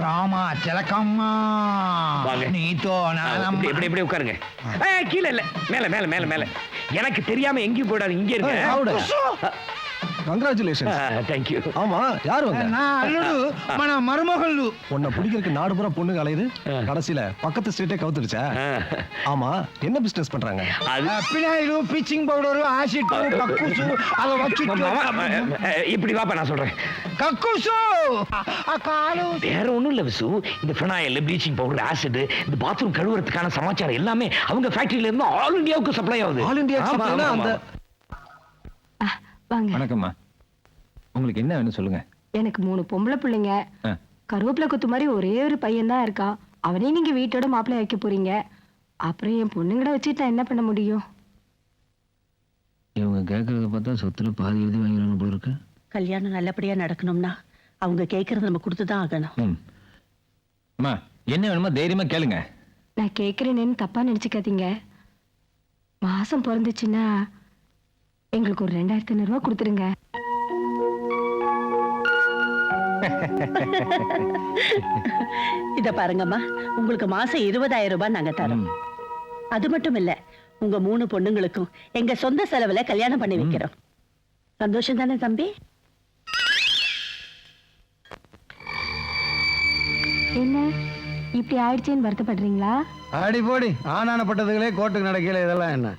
ராமா சிலக்கம்மா நீத்தோ இப்படி உட்காருங்க. கீழே இல்ல, மேல மேல மேல மேல. எனக்கு தெரியாம எங்கேயும் போயிடாது, இங்கே இருக்க. கங்க்ராச்சுலேஷன்ஸ். Thank you. ஆமா, யார் வந்த? நான் அல்லுடு మన மருமகள்லு. உன்னை பிடிக்கிறதுக்கு நாடு பூரா பொண்ணுங்க அலையுது, கடைசியில பக்கத்து ஸ்ட்ரீட்டே கவுத்துடுச்சா? ஆமா, என்ன பிசினஸ் பண்றாங்க? பினாயிலு, பீச்சிங் பவுடர், ஆசிட், கக்கூசு அத வச்சு இப்படி வாப்பா, நான் சொல்றேன். கக்கூசு காலு வேற ஒண்ணும் இல்ல விசு. இந்த பினாயில், ப்ளீச்சிங் பவுடர், ஆசிட், இந்த பாத்ரூம் கழுவுறதுக்கான சமாச்சாரம் எல்லாமே அவங்க ஃபேக்டரியில இருந்து ஆல் இந்தியாவுக்கு சப்ளை ஆகுது. ஆல் இந்தியா சப்ளைனா அந்த. வணக்கம்மா, உங்களுக்கு என்ன வேணும் சொல்லுங்க. எனக்கு 3 பொம்பளை பிள்ளைங்க. கருவேப்பிலை கொத்து மாதிரி ஒரே ஒரு பையன் தான் இருக்கான். அவனே நீங்க வீட்டோட மாப்பிள்ளை வைக்க போறீங்க. அப்புறம் என் பொண்ணுங்கட வச்சுட்டு நான் என்ன பண்ண முடியும்? இவங்க கேட்கறத பார்த்தா சொத்துல பாதி எழுதி வாங்கிடுவாங்க போல இருக்கு. கல்யாணம் நல்லபடியா நடக்கணும்னா அவங்க கேட்கறத நம்ம கொடுத்துதான் ஆகணும். அம்மா, என்ன வேணுமோ தைரியமா கேளுங்க. நான் கேட்கறேன்னு தப்பா நினைச்சுக்காதீங்க. மாசம் பிறந்துச்சுன்னா எங்களுக்கு ஒரு 2500 ரூபாய் கொடுத்துருங்க. இத பாருங்கம்மா, உங்களுக்கு மாசம் 20,000 ரூபாய் நாங்க தரோம். அது மட்டும் இல்ல, உங்க 3 பொண்ணுங்களுக்கும் எங்க சொந்த செலவுல கல்யாணம் பண்ணி வைக்கிறோம். சந்தோஷம் தானே தம்பி? என்ன இப்படி ஆயிடுச்சேன்னு வருத்தப்படுறீங்களா? அடி போடி, ஆனானப்பட்டதுகளே கோர்ட்டுக்கு நடக்கல. இதெல்லாம் என்ன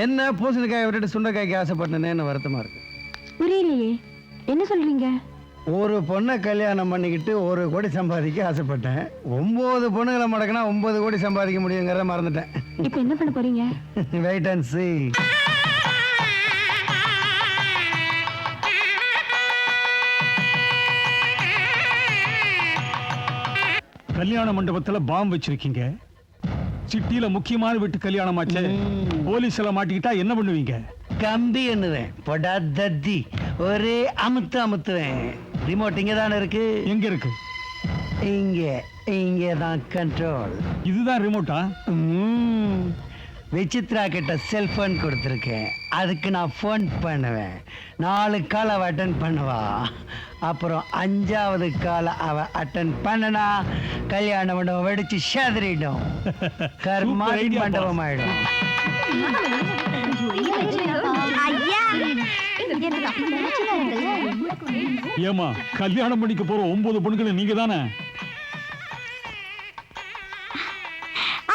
என்ன பூசணிக்காயை விட்டுட்டு சுண்டைக்காய்க்கு ஆசைப்பட்டேன்னு வருத்தமா இருக்கு. புரியலையே, என்ன சொல்றீங்க? ஒரு பொண்ணை கல்யாணம் பண்ணிக்கிட்டு 1 கோடி சம்பாதிக்க ஆசைப்பட்டேன். 9 பொண்ணுகளை மடக்கினா 9 கோடி சம்பாதிக்க முடியுங்கிறத மறந்துட்டேன். இப்ப என்ன பண்ண போறீங்க? வெயிட் அண்ட் சீ. கல்யாண மண்டபத்துல பாம்பு வச்சிருக்கீங்க. சிட்டியில முக்கியமான வீட்டு கல்யாணம் ஆச்சு. போலீஸ்ல மாட்டிக்கிட்டா என்ன பண்ணுவீங்க? கம்பி என்னுவேன், பொடா தத்தி, ஒரே அமுத்துவேன். ரிமோட் இங்க தானே இருக்கு. எங்க இருக்கு? இங்கே தான் கண்ட்ரோல். இதுதான் ரிமோட்டா? விசித்ரா கிட்ட செல்போன் கொடுத்துருக்கேன். அதுக்கு நான் போன் பண்ணுவேன். 4 கால் அவ அட்டன் பண்ணுவா. அப்புறம் 5வது கால் அவ அட்டன் பண்ணனா கல்யாண மண்டபம் வெடிச்சு சேதறிடும். கர்மாதி மண்டபம் ஆயிடும். ஏமா, கல்யாணம் பண்ணிக்க போற 9 பொண்ணுகளை நீங்க தானே?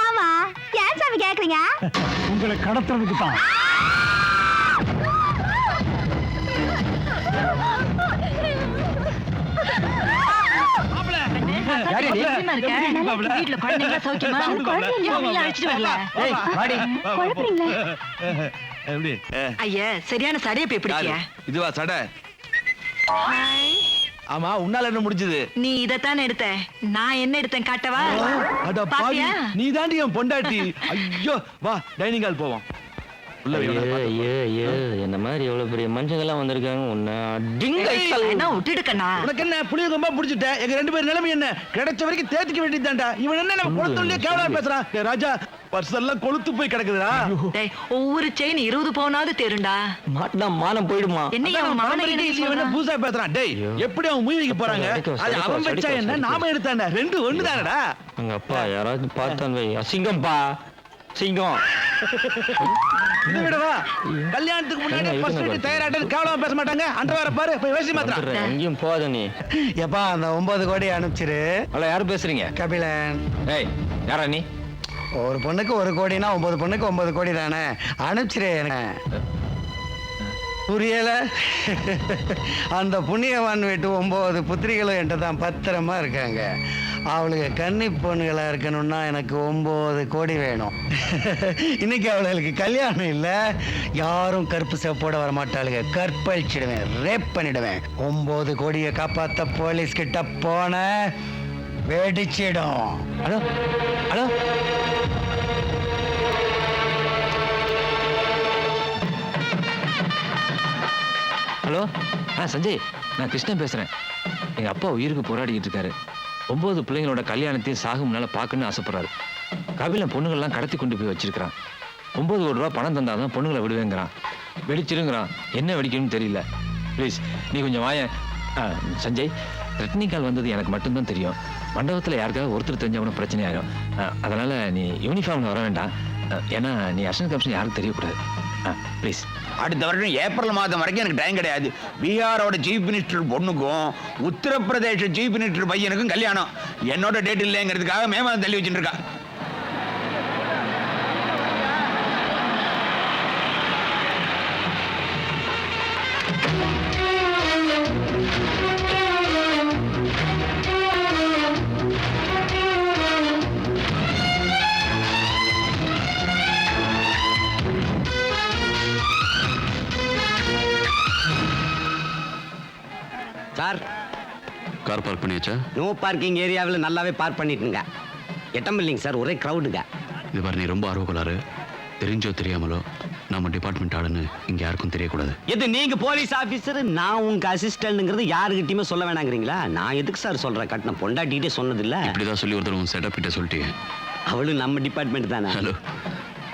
ஆமா, ஏன் சாமி கேக்குறீங்க? உங்களை கடத்துறதுக்கு தான். ஐயா, சரியான சடைய போய் பிடிக்கிய. இதுவா சடை? ஆமா, உன்னால என்ன முடிஞ்சது? நீ இதத்தானே எடுத்த. நான் என்ன எடுத்தேன் காட்டவா? அட பாவி, நீ தாண்டி என் பொண்டாட்டி. ஐயோ, வா டைனிங் ஹால் போவோம். என்ன மாதிரி எவ்வளவு பெரிய மனுஷங்க எல்லாம் வந்திருக்காங்க. உனக்கு என்ன புளிய ரொம்ப பிடிச்சிட்ட? எங்க 2 பேர் நிலைமை என்ன? கிடைச்ச வரைக்கும் தேத்திக்க வேண்டியதுதான்டா. இவன் என்ன நம்ம கொளுத்துலயே கேவலமா பேசுறான். டேய் ராஜா, பர்செல்லாம் கொளுத்து போய் கிடக்குதுடா. டேய், ஒவ்வொரு செயின் 20 பவுனாவது தேருண்டா. மாட்டா மானம் போயிடுமா? என்ன இவன் புதுசா பேசுறான். டேய், எப்படி அவன் மூவிக்கு போறாங்க? அது அவன் வச்சா என்ன, நாம எடுத்தானே? 2 ஒண்ணு தானடா. எங்க அப்பா யாராவது பார்த்தான் வை, அசிங்கம்பா, சிங்கம். இது விடவா, கல்யாணத்துக்கு முன்னாடி ஃபர்ஸ்ட் நைட் தயாராட்டு கேவலமா பேச மாட்டாங்க. அண்டர்வேர் பாரு, போய் வேசி மாத்துறா. எங்கேயும் போகாத நீ. எப்பா, அந்த 9 கோடி அனுப்பிச்சிரு. ஹலோ, யாரு பேசுறீங்க? கபிலன். ஏய், யாரா நீ? ஒரு பொண்ணுக்கு 1 கோடினா 9 பொண்ணுக்கு 9 கோடி தானே. அனுப்பிச்சிரு. எனக்கு புரியல. அந்த புண்ணியவான் வீட்டு 9 புத்திரிகளும் என்கிட்ட தான் பத்திரமா இருக்காங்க. அவளுக்கு கன்னி பொண்ணுகளா இருக்கணும்னா எனக்கு 9 கோடி வேணும். இன்னைக்கு அவளுக்கு கல்யாணம் இல்லை. யாரும் கருப்பு சேப்போட வரமாட்டாளுங்க. கற்பழிச்சிடுவேன், ரேப் பண்ணிடுவேன். 9 கோடியை காப்பாத்த போலீஸ் கிட்ட போன வெடிச்சிடும். Hello hello, hello. சஞ்சய், நான் கிருஷ்ணன் பேசுறேன். எங்க அப்பா உயிருக்கு போராடிக்கிட்டு இருக்காரு. 9 பிள்ளைங்களோட கல்யாணத்தையும் சாகு முன்னால பார்க்கணும்னு ஆசைப்படுறாரு. கபிலன் பொண்ணுங்கள்லாம் கடத்தி கொண்டு போய் வச்சிருக்கிறான். 9 கோடி ரூபா பணம் தந்தாதான் பொண்ணுங்களை விடுவேங்கிறான். வெடிச்சிருங்கிறான். என்ன வெடிக்கணும்னு தெரியல. ப்ளீஸ் நீ கொஞ்சம் வாயேன். சஞ்சய், த்ரெட்னிங் கால் வந்தது எனக்கு மட்டும்தான் தெரியும். மண்டபத்தில் யாருக்காவது ஒருத்தர் தெரிஞ்சவனும் பிரச்சனை ஆகும். அதனால நீ யூனிஃபார்ம்ல வர வேண்டாம். ஏன்னா நீ அசிஸ்டன்ட் கமிஷனர் யாருக்கும் தெரியக்கூடாது. ப்ளீஸ். அடுத்த வருடம் ஏப்ரல் மாதம் வரைக்கும் எனக்கு டைம் கிடையாது. பீகாரோட சீஃப் மினிஸ்டர் பொண்ணுக்கும் உத்தரப்பிரதேச சீஃப் மினிஸ்டர் பையனுக்கும் கல்யாணம். என்னோட டேட் இல்லைங்கிறதுக்காக மே மாதம் தள்ளி வச்சுட்டு இருக்கா. சார், கார் பார்க் பண்ணியாச்சா? நோ பார்க்கிங் ஏரியாவில் நல்லாவே பார்க் பண்ணிட்டுங்க. எட்டம் இல்லைங்க சார், ஒரே க்ரௌடுங்க. இது பாரு, நீ ரொம்ப ஆர்வக்கோளாறு. தெரிஞ்சோ தெரியாமலோ நம்ம டிபார்ட்மெண்ட் ஆளுன்னு இங்க யாருக்கும் தெரியக்கூடாது. எது நீங்க போலீஸ் ஆபீசர், நான் உங்க அசிஸ்டன்ட்ங்கிறது யாருக்கிட்டயுமே சொல்ல வேணாங்கிறீங்களா? நான் எதுக்கு சார் சொல்றேன்? கட்டின பொண்டாட்டிகிட்டே சொன்னது இல்ல. இப்படிதான் சொல்லி ஒருத்தர் செட்டப் கிட்ட சொல்லிட்டீங்க. அவளும் நம்ம டிபார்ட்மெண்ட் தானே. ஹலோ,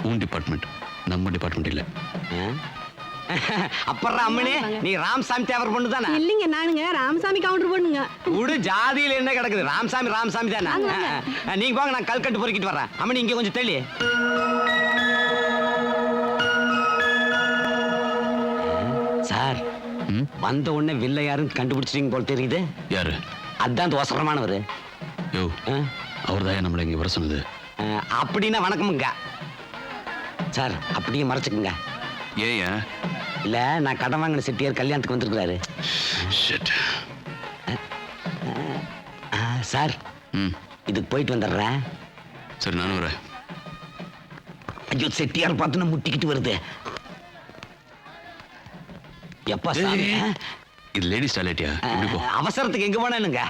உன் டிபார்ட்மெண்ட், நம்ம டிபார்ட்மெண்ட் இல்ல. அப்புறம் அம்மனே, நீ ராமசாமி தேவர் பொண்ணு தானே? இல்லைங்க, நானுங்க ராமசாமி கவுண்டர் பொண்ணுங்க. உடு ஜாதியில என்ன கிடக்குது? ராமசாமி ராமசாமி தானே. நீங்க போங்க, நான் கல்கட்டு பொறுக்கிட்டு வர்றேன். அம்மனி இங்க கொஞ்சம் தள்ளி. சார், வந்த உடனே வில்ல யாருன்னு கண்டுபிடிச்சிட்டீங்க போல தெரியுது. யாரு? அதான் தோசரமானவர். யோ, அவர்தான் நம்மளை இங்க வர சொன்னது. அப்படின்னா வணக்கமுங்க சார். அப்படியே மறைச்சுக்குங்க. ஏயா? இல்ல, நான் கடன் வாங்கின செட்டியார் கல்யாணத்துக்கு வந்திருக்கிறாரு. சார், இதுக்கு போயிட்டு வந்துடுறேன். சரி, நானும் வரேன். ஐயோ, செட்டியார் பார்த்து முட்டிக்கிட்டு வருது. எப்பா சாமி, இது லேடிஸ் டாய்லெட்டியா? அவசரத்துக்கு எங்க போனேனுங்க.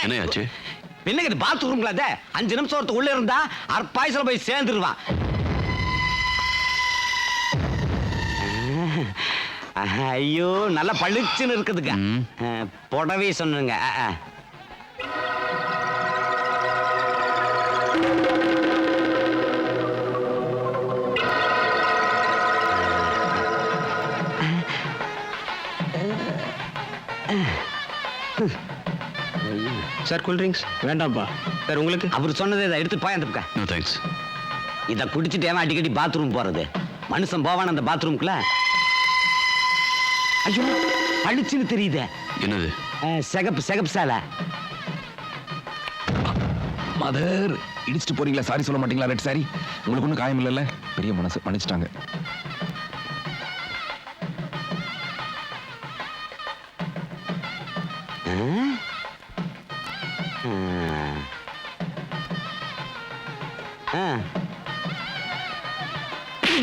என்னையாச்சு? என்னங்க இது பாத்ரூம்ல? 5 நிமிஷம் ஒருத்த உள்ள இருந்தா அற்பாயசல போய் சேர்ந்துருவான். ஐயோ, நல்லா பளிச்சுன்னு இருக்குதுங்க. புடவை சொன்னுங்க. சார், கூல் ட்ரிங்க்ஸ் வேண்டாம்ப்பா. சார், உங்களுக்கு? அவர் சொன்னதை இதை எடுத்து போய் அந்த பக்கம். No thanks. இதை குடிச்சிட்டு ஏன் அடிக்கடி பாத்ரூம் போறது? மனுஷன் போவான் அந்த பாத்ரூம்குள்ள. ஐயோ, பளிச்சுன்னு தெரியுது. என்னது? சிகப்பு சிகப்பு சாலை. மதர், இடிச்சிட்டு போறீங்களா? சாரி சொல்ல மாட்டீங்களா? Red sorry. உங்களுக்கு ஒன்றும் காயம் இல்லைல்ல? பெரிய மனசு, மன்னிச்சிட்டாங்க.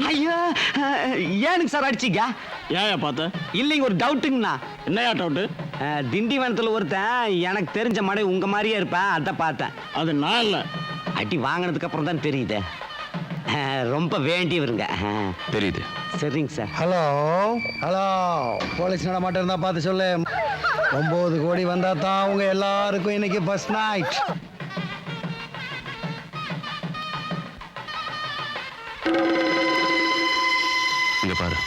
ஐயோ, ஏனுங்க சார் அடிச்சீங்க? ஏன் பார்த்த? இல்லைங்க, ஒரு டவுட்டுங்கண்ணா. என்னையா டவுட்டு? திண்டிவனத்தில் ஒருத்தன் எனக்கு தெரிஞ்ச மாடை உங்க மாதிரியே இருப்பேன், அதை பார்த்தேன். அது நான் இல்லை. அடி வாங்கினதுக்கு அப்புறம் தான் தெரியுது. ரொம்ப வேண்டியவருங்க. தெரியுது. சரிங்க சார். ஹலோ ஹலோ, போலீஸ் நடமாட்டம் இருந்தா பார்த்து சொல்லு. 9 கோடி வந்தா தான் உங்க எல்லாருக்கும் இன்னைக்கு ஃபர்ஸ்ட் நைட். இங்க பாரு.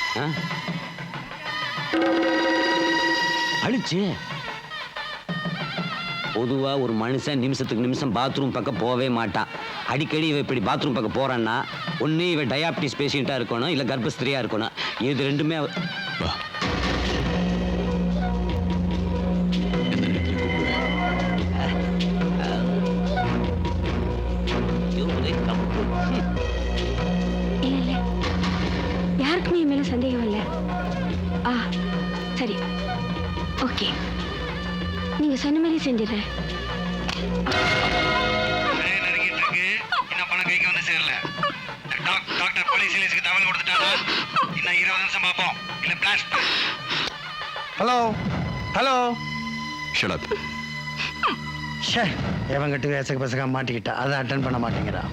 அழிச்சு பொதுவா ஒரு மனுஷன் நிமிஷத்துக்கு நிமிஷம் பாத்ரூம் பக்கம் போவே மாட்டான். அடிக்கடி இவ இப்படி பாத்ரூம் பக்கம் போறான்னா, ஒண்ணு இவ டயாபிட்டிஸ் பேஷண்டா இருக்கணும், இல்ல கர்ப்பஸ்திரியா இருக்கணும். இது ரெண்டுமே வா. இல்ல, யாருக்குமே என் மேல சந்தேகம் இல்லை. சரி, ஓகே, நீங்க சொன்ன மாதிரி செஞ்சிடறேன். பணம் கைக்கு வந்து சேரல. டாக்டர் போலீஸ் தகவல் கொடுத்துட்டாங்க. இன்னும் 20 நிமிஷம் பார்ப்போம், இல்ல blast. Hello hello, shut up. ஷே, எவங்கிட்ட பேசக்க பேசக்க மாட்டிக்கிட்டா, அதை அட்டன் பண்ண மாட்டேங்கிறா.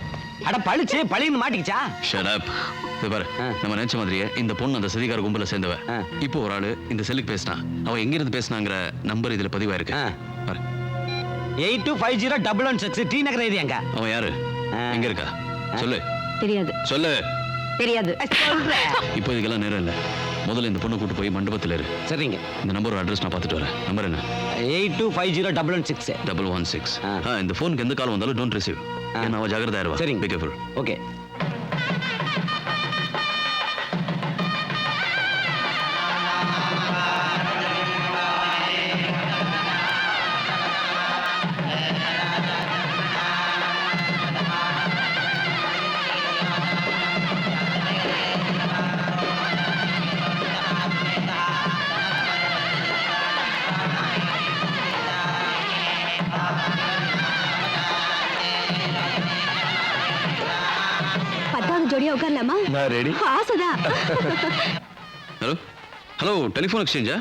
அட பழிச்சு பழின்னு மாட்டிக்கிச்சா? Shut up. இது பாரு, நம்ம நினைச்ச மாதிரியே இந்த பொண்ணு அந்த சதிகார கும்பல சேர்ந்தவ. இப்போ ஒரு ஆளு இந்த செல்லுக்கு பேசினா, அவன் எங்க இருந்து பேசினாங்கிற நம்பர் இதுல பதிவாயிருக்கு. பாரு. 82501166 டி நகர் ஏரியாங்க. அவன் யாரு? எங்க இருக்கா சொல்லு தெரியாது சொல்லு தெரியாது இப்போ இதுக்கெல்லாம் நேரம் இல்லை. முதல்ல இந்த பொண்ணை கூட்டு போய் மண்டபத்தில் இரு. சரிங்க. இந்த நம்பர் அட்ரஸ் நான் பார்த்துட்டு வரேன். நம்பர் என்ன? 8250 116. இந்த ஃபோனுக்கு எந்த கால் வந்தாலும் டோன்ட் ரிசீவ். ஏன்னா அவ ஜாகிரதையா இருவா. சரிங்க. Be careful. ஓகே. பத்தாவது ஜோடியா உட்காரலாமா? நான் ரெடி. ஆசைதான். ஹலோ ஹலோ டெலிஃபோன் எக்ஸ்சேஞ்சா?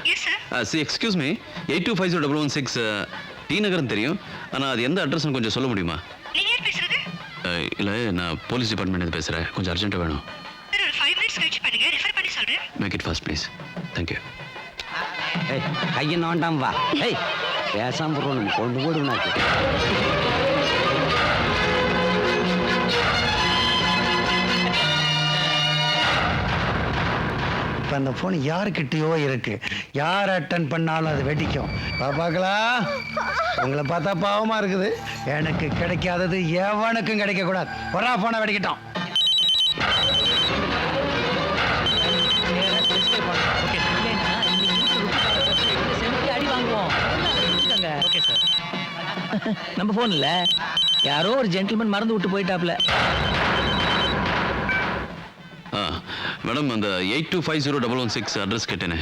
எக்ஸ்கியூஸ் மீ 8250 டி நகரம் தெரியும். ஆனால் அது எந்த அட்ரஸ்னு கொஞ்சம் சொல்ல முடியுமா? இல்லை நான் போலீஸ் டிபார்ட்மெண்ட் பேசுகிறேன். கொஞ்சம் அர்ஜென்ட்டாக வேணும். Make it fast please. Thank you. கையை நோண்டாம் வா. ஏய் பேசாம போடுறோம் கொண்டு போடுனாக்கு. இப்போ அந்த ஃபோன் யாருக்கிட்டயோ இருக்கு. யார் அட்டன் பண்ணாலும் அது வெடிக்கும். பாப்பாங்களா உங்களை பார்த்தா பாவமா இருக்குது. எனக்கு கிடைக்காதது எவனுக்கும் கிடைக்க கூடாது. ஒரா போனை வெடிக்கட்டும். நம்ம போன் இல்ல, யாரோ ஒரு ஜென்டில்மேன் மறந்து விட்டு போயிட்டாப்ல. மேடம் அந்த 8250 அட்ரஸ் கேட்டேனே.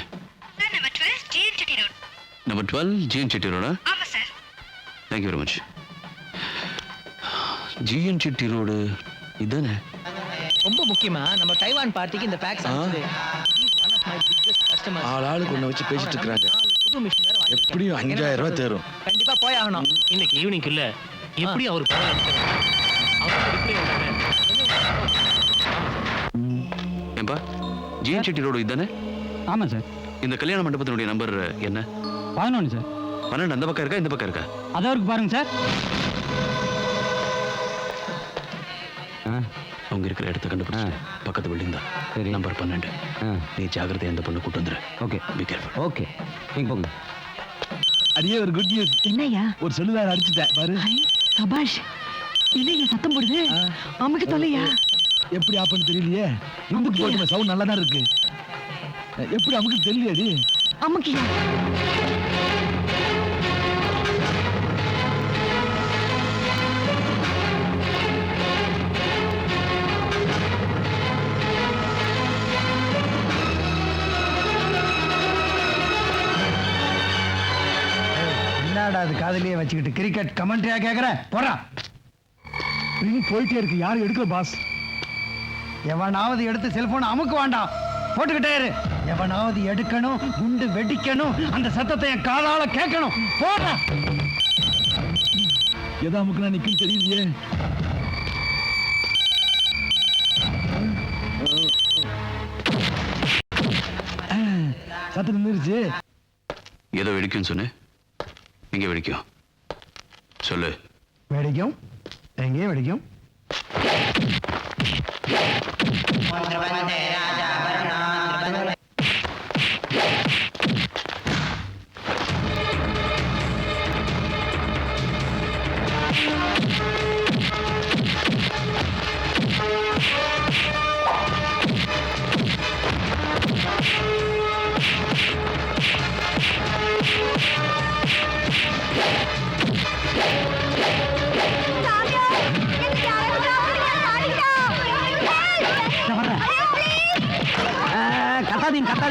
நம்பர் 12 ஜிஎன் செட்டி ரோடா? Thank you very much. GN Chetty road இதுதானே? ரொம்ப முக்கியமா நம்ம டைவான் பார்ட்டிக்கு இந்த ஃபேக்ஸ் அனுப்புது. ஆளுக்கு ஒண்ணு வச்சு பேசிட்டு இருக்காங்க. புது மிஷின் வேற வாங்கி எப்படியும் 5000 ரூபாய் தேரும். கண்டிப்பா போய் ஆகணும். இன்னைக்கு ஈவினிங் இல்ல எப்படி அவர் பணம் எடுக்கணும்? அவர் ரிப்ளை பண்ணானே. ஏம்பா ஜிஎன் செட்டி ரோடு இதுதானே? ஆமா சார். இந்த கல்யாண மண்டபத்தினுடைய நம்பர் என்ன? 11 சார். 12 அந்த பக்கம் இருக்கா இந்த பக்கம் இருக்கா? அதவருக்கு பாருங்க சார். அவங்க இருக்கிற இடத்த கண்டுபிடிச்சு பக்கத்து பில்டிங் தான். சரி. நம்பர் 12. நீ ஜாகிரதையா அந்த பொண்ணு கூட்டு வந்துரு. ஓகே. B careful. ஓகே நீங்க போங்க. அடியே ஒரு குட் நியூஸ். என்னய்யா? ஒரு செல்லுலார் அடிச்சிட்டேன் பாரு. சபாஷ். என்னய்யா சத்தம் போடுது? அம்முக்கு தொல்லையா? எப்படி ஆப்பன்னு தெரியலையே. இந்துக்கு போட்டு சவுண்ட் நல்லா தான் இருக்கு. எப்படி அமுக்கு தெரியலையாடி? அம்முக்கியா? என்னடா அது காதுலயே வச்சுக்கிட்டு கிரிக்கெட் கமெண்ட்ரியா கேக்குற? போறா. போயிட்டே இருக்கு. யாரும் எடுக்கல பாஸ். எவனாவது எடுத்து செல்போன் அமுக்க வேண்டாம். போட்டுக்கிட்டே இரு. எவனாவது எடுக்கணும், குண்டு வெடிக்கணும், அந்த சத்தத்தை என் காதால கேட்கணும். போடா. எதா அமுக்குனா நிக்கும் தெரியலையே. சத்தம் நின்றுச்சு. ஏதோ வெடிக்கும்னு சொன்னேன். எங்க வெடிக்கும் சொல்லு. வெடிக்கும். எங்கே வெடிக்கும்?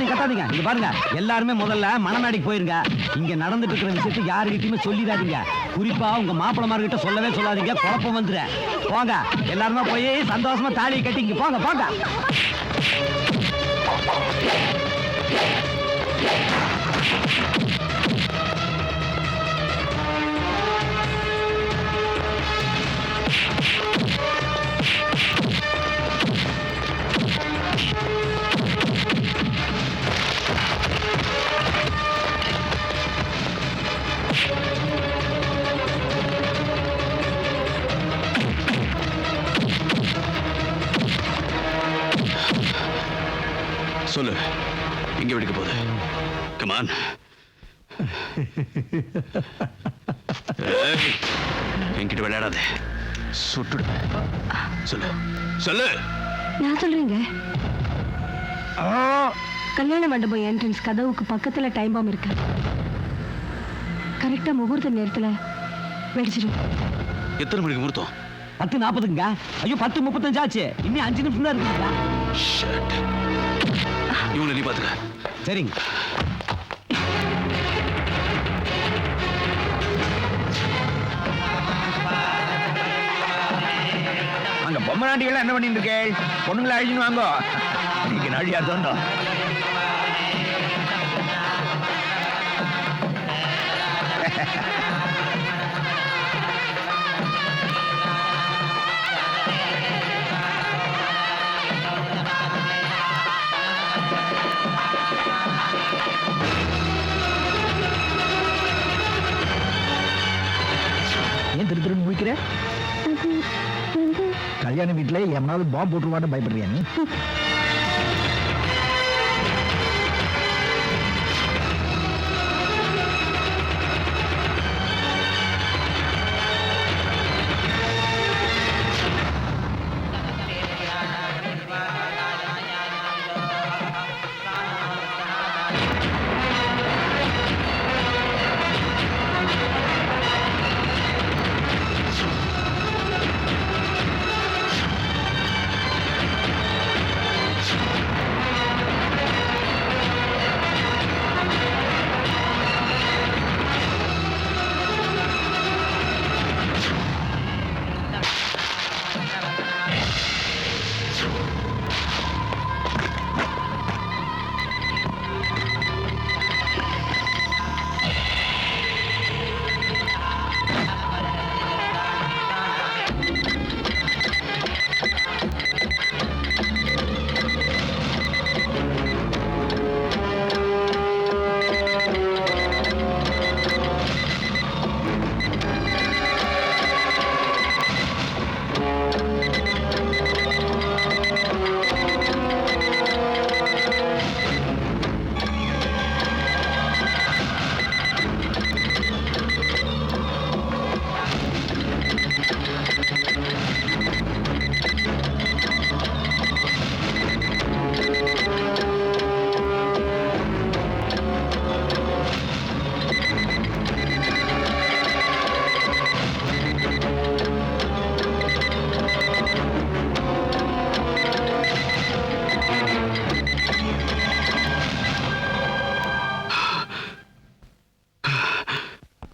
கத்தாதீங்க. இங்க பாருங்க, எல்லாருமே முதல்ல மணமேடைக்கு போயிருங்க. இங்க நடந்துட்டு இருக்கிற விஷயத்தை யாருகிட்டயுமே சொல்லிடாதீங்க. குறிப்பா உங்க மாப்பிளமார்கிட்ட சொல்லவே சொல்லாதீங்க. குழப்பம் வந்துரு. போங்க, எல்லாருமே போய் சந்தோஷமா தாலியை கட்டிங்க. போங்க போங்க. சொல்லு, எங்க வெடிக்க போகுது? கமான். என்கிட்ட விளையாடாத, சுட்டுடுவேன். சொல்லு சொல்லு. நான் சொல்றேங்க. கல்யாண மண்டபம் என்ட்ரன்ஸ் கதவுக்கு பக்கத்துல டைம் பாம் இருக்கு. கரெக்டா முகூர்த்த நேரத்துல வெடிச்சிடும். எத்தனை மணிக்கு முகூர்த்தம்? 10:40ங்க. ஐயோ 10:35 ஆச்சு. இன்னும் 5 நிமிஷம் தான் இருக்குங்க. இவங்களை நீ பாத்துக்க. சரிங்க. அங்க பொம்மநாட்டிகள் என்ன பண்ணிட்டு இருக்கேள்? பொண்ணுங்களை அழிச்சுன்னு வாங்கோ. நீங்க நாடியா தோண்டோம். ஏன் திருன்னு முடிக்கிற? கல்யாண வீட்டுல எவனாவது பாம்பு போட்டுருவான்னு பயப்படுறியா நீ?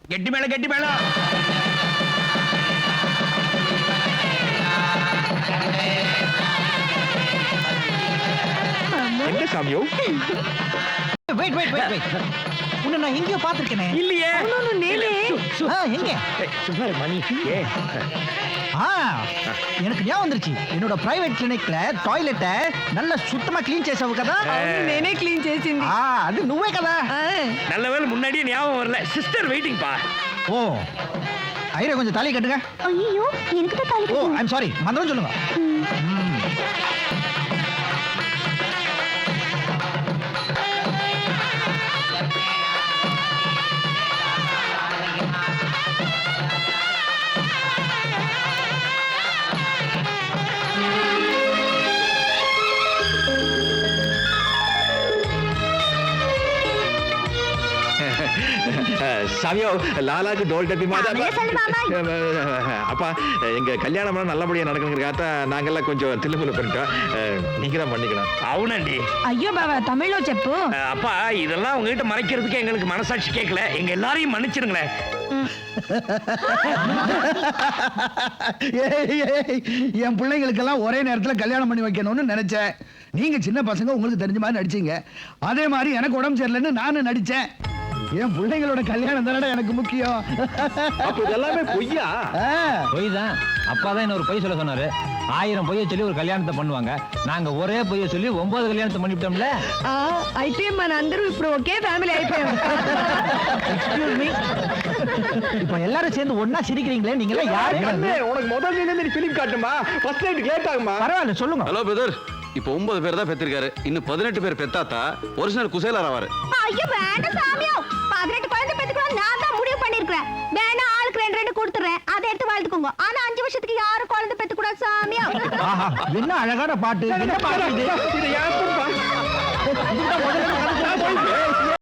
கெட்டி மேல கெட்டி மேல. என்ன சாமியோ? Wait wait wait wait. உன்னை நான் எங்கேயோ பார்த்திருக்கேனே. இல்லையே. எங்க? சும்மா மணி. எனக்கு ஞாபகம் வந்துருச்சு. என்னோட பிரைவேட் கிளினிக்ல டாய்லெட்டை நல்ல சுத்தமா க்ளீன் చేసావు కదా? నేనే క్లీన్ చేసింది. அது నువ్వే కదా? நல்ல வேளை முன்னாடியே ஞாபகம் வரல. சிஸ்டர் வெயிட்டிங் பா. ஓ ஐரே கொஞ்சம் தாலி கட்டுங்க. ஐயோ எனக்கு தான் தாலி. ஓ ஐ அம் சாரி. மந்திரம் சொல்லுங்க. சாமியோ லாலாக்கு டோல் டப்பி மாதிரி. அப்பா எங்க கல்யாணம் நல்லபடியா நடக்கணுங்கிறக்காக நாங்கெல்லாம் கொஞ்சம் தில்லுமுல்லு பண்ணிட்டோம். நீங்க தான் பண்ணிக்கலாம். అవునండి. ஐயோ பாபா தமிழ்ல చెప్పు. அப்பா இதெல்லாம் உங்ககிட்ட மறைக்கிறதுக்கு எங்களுக்கு மனசாட்சி கேட்கல. எங்க எல்லாரையும் மன்னிச்சிருங்களேன். என் பிள்ளைங்களுக்கெல்லாம் ஒரே நேரத்துல கல்யாணம் பண்ணி வைக்கணும்னு நினைச்சேன். நீங்க சின்ன பசங்க உங்களுக்கு தெரிஞ்ச மாதிரி நடிச்சீங்க. அதே மாதிரி எனக்கு உடம்பு சரியில்லைன்னு நானும் நடிச்சேன். என் பிள்ளைங்களோட கல்யாணம் தானடா எனக்கு முக்கியம். அப்ப இதெல்லாமே பொய்யா? பொய் தான். அப்பா தான் என்ன ஒரு பொய் சொல்ல சொன்னாரு. 1000 பொய்யை சொல்லி ஒரு கல்யாணத்தை பண்ணுவாங்க. நாங்க ஒரே பொய்யை சொல்லி 9 கல்யாணத்தை பண்ணிவிட்டோம்ல. అయితే మనందరం ఇప్పుడు ఒకే ఫ్యామిలీ అయిపోయాం. Excuse me. இப்போ எல்லாரும் சேர்ந்து ஒண்ணா சிரிக்கிறீங்களே, நீங்க எல்லாம் யாரு? உனக்கு முதல்ல இருந்து நீ பிலிம் காட்டுமா? ஃபர்ஸ்ட் நைட் லேட் ஆகுமா? பரவாயில்ல சொல்லுங்க. ஹலோ பிரதர், இப்போ 9 பேர் தான் பெற்றிருக்காரு. இன்னும் 18 பேர் பெத்தாத்தா ஒரிஜினல் குசேலர் ஆவாரு. ஐயோ வேண்டாம் சாமியோ 18 குழந்தை பெத்துக்கலாம் நான் தான் முடிவு பண்ணிருக்கேன். வேணா ஆளுக்கு 2 கொடுத்துறேன், அதை எடுத்து வாழ்த்துக்கோங்க. ஆனா 5 வருஷத்துக்கு யாரும் குழந்தை பெத்து கூடாது சாமியோ. என்ன அழகான பாட்டு, என்ன பாட்டு இது? இதை யாருக்கும்